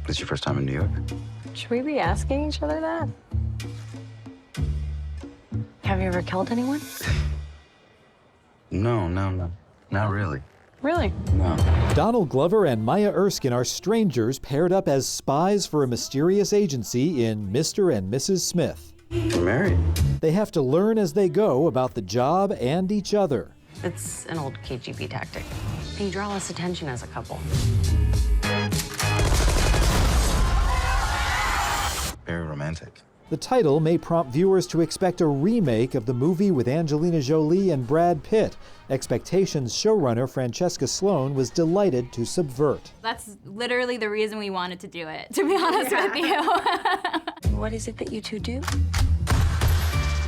This your first time in New York? Should we be asking each other that? Have you ever killed anyone? No. Not really. Really? No. Donald Glover and Maya Erskine are strangers paired up as spies for a mysterious agency in Mr. and Mrs. Smith. We're married. They have to learn as they go about the job and each other. It's an old KGB tactic. You draw less attention as a couple. Very romantic. The title may prompt viewers to expect a remake of the movie with Angelina Jolie and Brad Pitt. Expectations showrunner Francesca Sloan was delighted to subvert. That's literally the reason we wanted to do it, to be honest with you. What is it that you two do?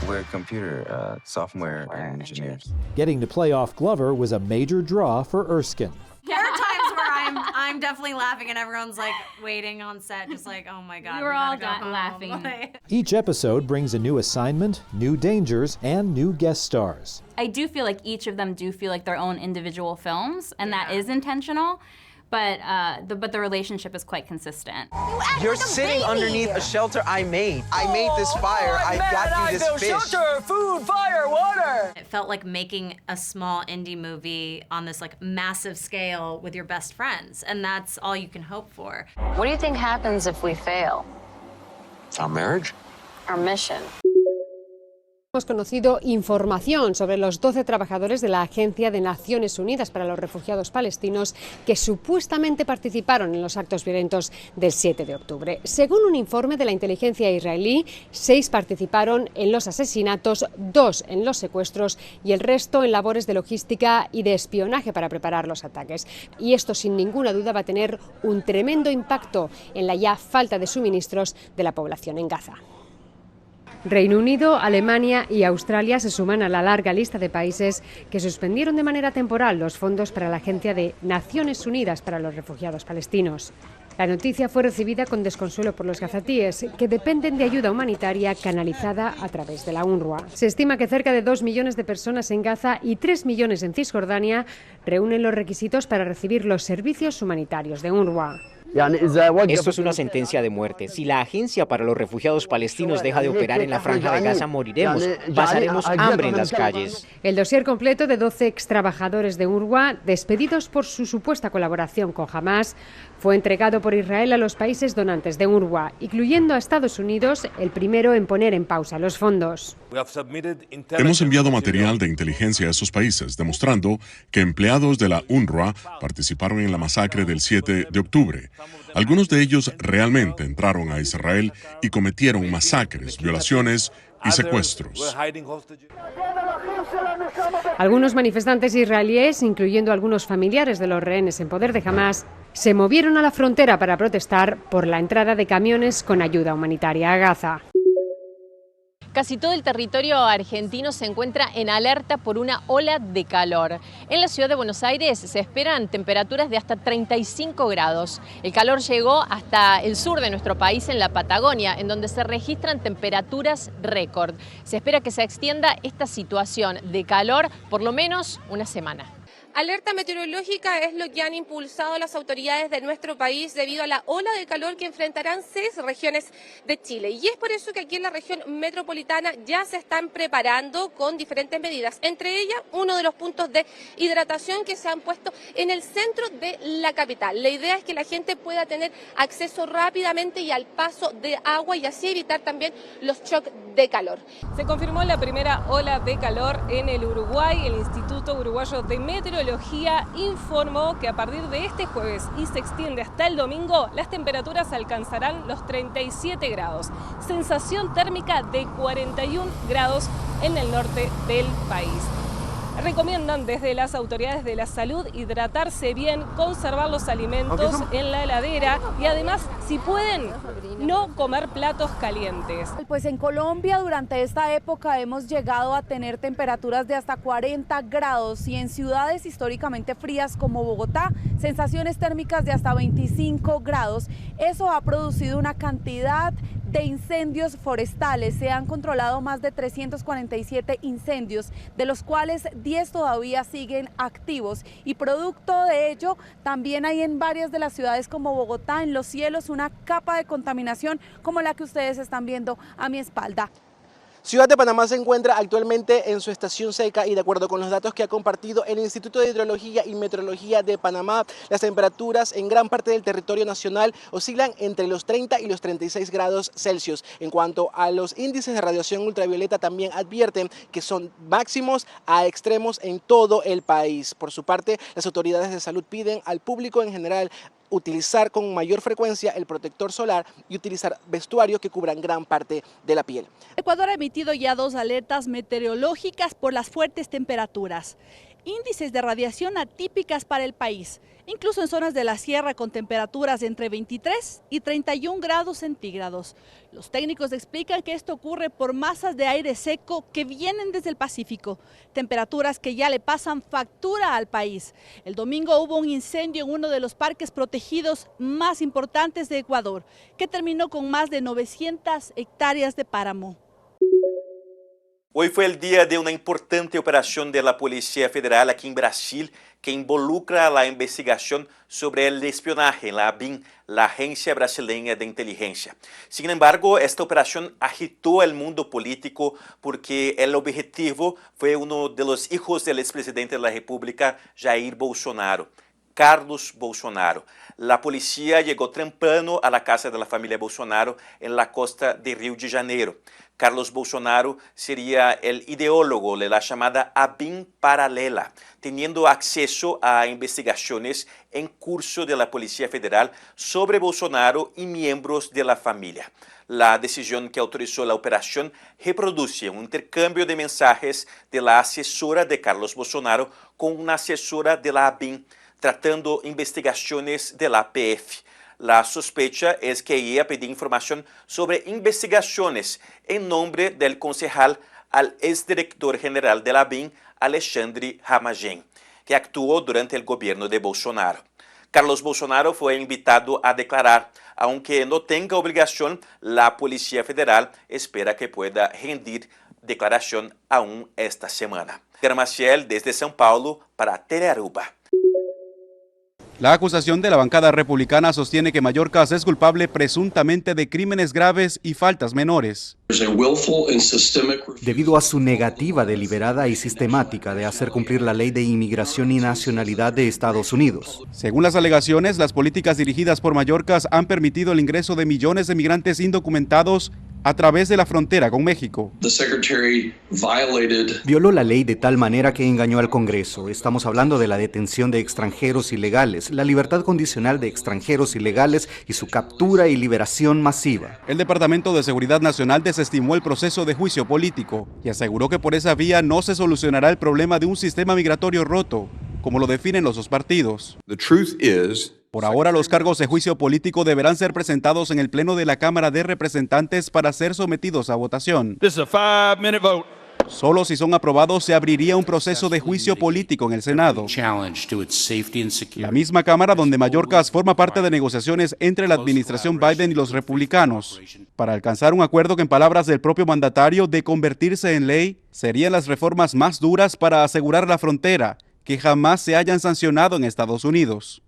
We're computer software engineers. Getting to play off Glover was a major draw for Erskine. There are times where I'm definitely laughing and everyone's like waiting on set, just like, oh my God. We were all home. laughing. Each episode brings a new assignment, new dangers, and new guest stars. I do feel like each of them do feel like their own individual films, and that is intentional. But the relationship is quite consistent. You're sitting underneath a shelter I made. I made this fire. I got you this fish. Shelter, food, fire, water. It felt like making a small indie movie on this like massive scale with your best friends, and that's all you can hope for. What do you think happens if we fail? Our marriage? Our mission. Hemos conocido información sobre los 12 trabajadores de la Agencia de Naciones Unidas para los Refugiados Palestinos que supuestamente participaron en los actos violentos del 7 de octubre. Según un informe de la inteligencia israelí, 6 participaron en los asesinatos, 2 en los secuestros y el resto en labores de logística y de espionaje para preparar los ataques. Y esto, sin ninguna duda, va a tener un tremendo impacto en la ya falta de suministros de la población en Gaza. Reino Unido, Alemania y Australia se suman a la larga lista de países que suspendieron de manera temporal los fondos para la Agencia de Naciones Unidas para los Refugiados Palestinos. La noticia fue recibida con desconsuelo por los gazatíes, que dependen de ayuda humanitaria canalizada a través de la UNRWA. Se estima que cerca de 2 millones de personas en Gaza y 3 millones en Cisjordania reúnen los requisitos para recibir los servicios humanitarios de UNRWA. Esto es una sentencia de muerte. Si la Agencia para los Refugiados Palestinos deja de operar en la Franja de Gaza, moriremos. Pasaremos hambre en las calles. El dossier completo de 12 extrabajadores de UNRWA, despedidos por su supuesta colaboración con Hamás, fue entregado por Israel a los países donantes de UNRWA, incluyendo a Estados Unidos, el primero en poner en pausa los fondos. Hemos enviado material de inteligencia a esos países, demostrando que empleados de la UNRWA participaron en la masacre del 7 de octubre. Algunos de ellos realmente entraron a Israel y cometieron masacres, violaciones y secuestros. Algunos manifestantes israelíes, incluyendo algunos familiares de los rehenes en poder de Hamás, se movieron a la frontera para protestar por la entrada de camiones con ayuda humanitaria a Gaza. Casi todo el territorio argentino se encuentra en alerta por una ola de calor. En la ciudad de Buenos Aires se esperan temperaturas de hasta 35 grados. El calor llegó hasta el sur de nuestro país, en la Patagonia, en donde se registran temperaturas récord. Se espera que se extienda esta situación de calor por lo menos una semana. Alerta meteorológica es lo que han impulsado las autoridades de nuestro país debido a la ola de calor que enfrentarán 6 regiones de Chile. Y es por eso que aquí en la región metropolitana ya se están preparando con diferentes medidas. Entre ellas, uno de los puntos de hidratación que se han puesto en el centro de la capital. La idea es que la gente pueda tener acceso rápidamente y al paso de agua y así evitar también los shocks de calor. Se confirmó la primera ola de calor en el Uruguay. El Instituto Uruguayo de Meteorología informó que a partir de este jueves y se extiende hasta el domingo, las temperaturas alcanzarán los 37 grados. Sensación térmica de 41 grados en el norte del país. Recomiendan desde las autoridades de la salud hidratarse bien, conservar los alimentos en la heladera y además, si pueden, no comer platos calientes. Pues en Colombia durante esta época hemos llegado a tener temperaturas de hasta 40 grados y en ciudades históricamente frías como Bogotá, sensaciones térmicas de hasta 25 grados. Eso ha producido una cantidad de incendios forestales. Se han controlado más de 347 incendios, de los cuales 10 todavía siguen activos. Y producto de ello, también hay en varias de las ciudades como Bogotá, en los cielos, una capa de contaminación como la que ustedes están viendo a mi espalda. Ciudad de Panamá se encuentra actualmente en su estación seca y de acuerdo con los datos que ha compartido el Instituto de Hidrología y Meteorología de Panamá, las temperaturas en gran parte del territorio nacional oscilan entre los 30 y los 36 grados Celsius. En cuanto a los índices de radiación ultravioleta, también advierten que son máximos a extremos en todo el país. Por su parte, las autoridades de salud piden al público en general utilizar con mayor frecuencia el protector solar y utilizar vestuarios que cubran gran parte de la piel. Ecuador ha emitido ya 2 alertas meteorológicas por las fuertes temperaturas. Índices de radiación atípicas para el país, incluso en zonas de la sierra con temperaturas de entre 23 y 31 grados centígrados. Los técnicos explican que esto ocurre por masas de aire seco que vienen desde el Pacífico, temperaturas que ya le pasan factura al país. El domingo hubo un incendio en uno de los parques protegidos más importantes de Ecuador, que terminó con más de 900 hectáreas de páramo. Hoy fue el día de una importante operación de la Policía Federal aquí en Brasil que involucra la investigación sobre el espionaje en la ABIN, la Agencia Brasileña de Inteligencia. Sin embargo, esta operación agitó el mundo político porque el objetivo fue uno de los hijos del expresidente de la República, Jair Bolsonaro, Carlos Bolsonaro. La policía llegó temprano a la casa de la familia Bolsonaro en la costa de Río de Janeiro. Carlos Bolsonaro sería el ideólogo de la llamada ABIN paralela, teniendo acceso a investigaciones en curso de la Policía Federal sobre Bolsonaro y miembros de la familia. La decisión que autorizó la operación reproduce un intercambio de mensajes de la asesora de Carlos Bolsonaro con una asesora de la ABIN, tratando investigaciones de la PF. La sospecha es que ella pidió información sobre investigaciones en nombre del concejal al exdirector general de la ABIN, Alexandre Ramagem, que actuó durante el gobierno de Bolsonaro. Carlos Bolsonaro fue invitado a declarar. Aunque no tenga obligación, la Policía Federal espera que pueda rendir declaración aún esta semana. Pedro Maciel, desde São Paulo, para Telearuba. La acusación de la bancada republicana sostiene que Mayorkas es culpable presuntamente de crímenes graves y faltas menores. Debido a su negativa deliberada y sistemática de hacer cumplir la ley de inmigración y nacionalidad de Estados Unidos. Según las alegaciones, las políticas dirigidas por Mayorkas han permitido el ingreso de millones de migrantes indocumentados a través de la frontera con México. Violó la ley de tal manera que engañó al Congreso. Estamos hablando de la detención de extranjeros ilegales, la libertad condicional de extranjeros ilegales y su captura y liberación masiva. El Departamento de Seguridad Nacional desestimó el proceso de juicio político y aseguró que por esa vía no se solucionará el problema de un sistema migratorio roto, como lo definen los dos partidos. Por ahora, los cargos de juicio político deberán ser presentados en el Pleno de la Cámara de Representantes para ser sometidos a votación. Solo si son aprobados se abriría un proceso de juicio político en el Senado. La misma Cámara donde Mayorkas forma parte de negociaciones entre la administración Biden y los republicanos. Para alcanzar un acuerdo que, en palabras del propio mandatario, de convertirse en ley, serían las reformas más duras para asegurar la frontera, que jamás se hayan sancionado en Estados Unidos.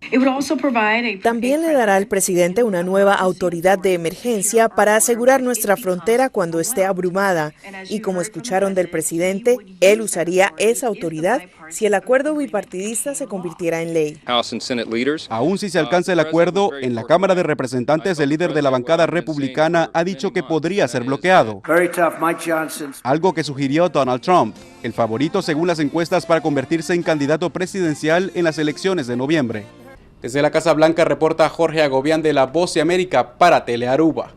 También le dará al presidente una nueva autoridad de emergencia para asegurar nuestra frontera cuando esté abrumada. Y como escucharon del presidente, él usaría esa autoridad si el acuerdo bipartidista se convirtiera en ley. Aún si se alcanza el acuerdo, en la Cámara de Representantes el líder de la bancada republicana ha dicho que podría ser bloqueado. Algo que sugirió Donald Trump, el favorito según las encuestas para convertirse en candidato presidencial en las elecciones de noviembre. Desde la Casa Blanca reporta Jorge Agobián de La Voz de América para Telearuba.